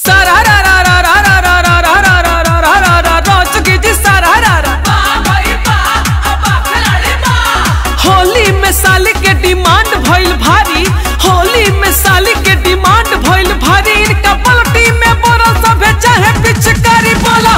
सारा रा रा रा रा रा रा रा रा रा रा रा रा रा रा रोचकी जी सारा रा रा। होली में साली के डिमांड भइल भारी, होली में साली के डिमांड भइल भारी। इनका पलटी में बोरा सभे चाहे पिचकारी बोला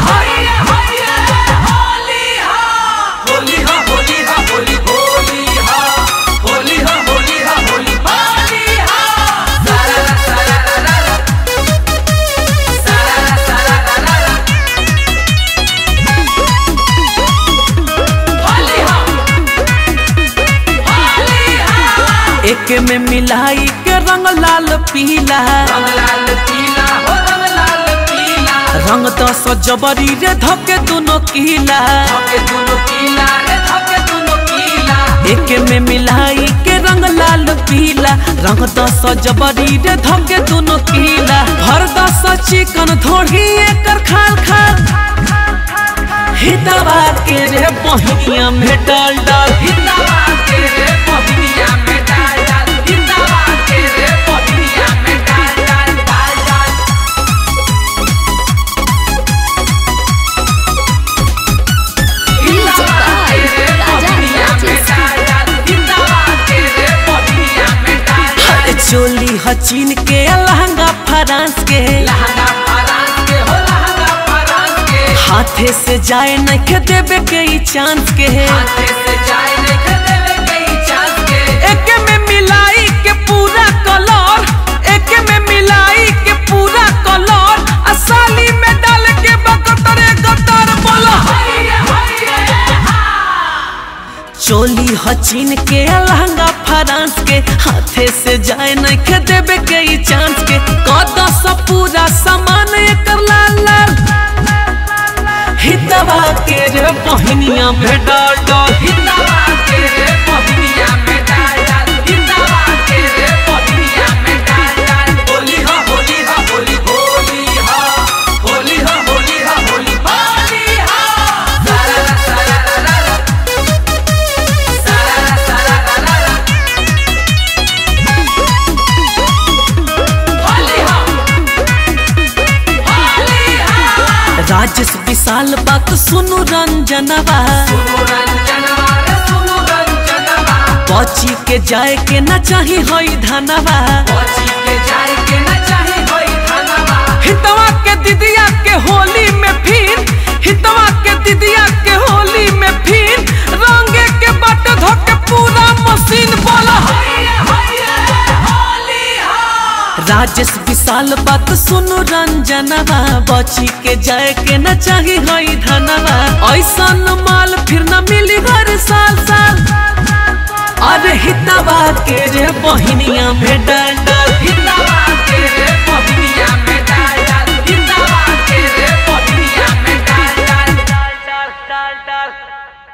एक में मिलाई के रंग लाल पीला, रंग लाल पीला हो रंग लाल पीला। रंग दस जबरी रे धके दोनों कीला, धके दोनों कीला रे धके दोनों कीला। एक में मिलाई के रंग लाल पीला, रंग दस जबरी रे धके दोनों कीला। भर दस चिकन धोड़ी एकर खाल खाल, हितवा के रे बहिनिया में डाल डाल, हितवा के रे बहिनिया में डाल डाल, हितवा के रे बहिनिया में डाल डाल डाल डाल। हितवा के रे बहिनिया में डाल डाल, हितवा के रे बहिनिया में डाल डाल। चोली हचीन के लहंगा फ्रांस के, लहंगा फ्रांस के हो लहंगा फ्रांस के। हाथे से जाए नहीं देवे के चांस के, हाथे से जाए नहीं देवे के चांस के। एक में मिलाई के पूरा कलर, एक में मिलाई के पूरा कलर, असाली में डाल के बकतरे गतर बोला। चोली हचीन के लहंगा फ्रांस के, हाथे से जाए नहीं देवे के चांस के। कदा सा पूरा सामान एकर लाल लाल, हितवा के रे बहिनिया में डाल डाल, हितवा के रे बहिनिया में डाल डाल, हितवा के रे बहिनिया में डाल डाल। होली हा होली हा होली होली हा, होली हा होली हा होली होली हा। सारा रा सारा रा रा रा, सारा रा सारा रा रा रा। होली हा होली हा। राजेश विशाल बात सुनु रंजनवा, सुनु रंजनवा रे सुनु रंजनवा। बची के जाए के न चाही होई धनवा, बची के जाए के न चाहे होई धनवा। हितवा के दिदिया के होली में फिर, हितवा के दिदिया के होली में फिर रंगे के बट धोके पूरा मशीन बोला। राजेश विशाल बात सुनु रंजनवा, बची के जाए के न चाही होई धनवा। ऐसन माल फिर न मिली हर साल साल, अरे हितवा के रे बहिनिया में डाल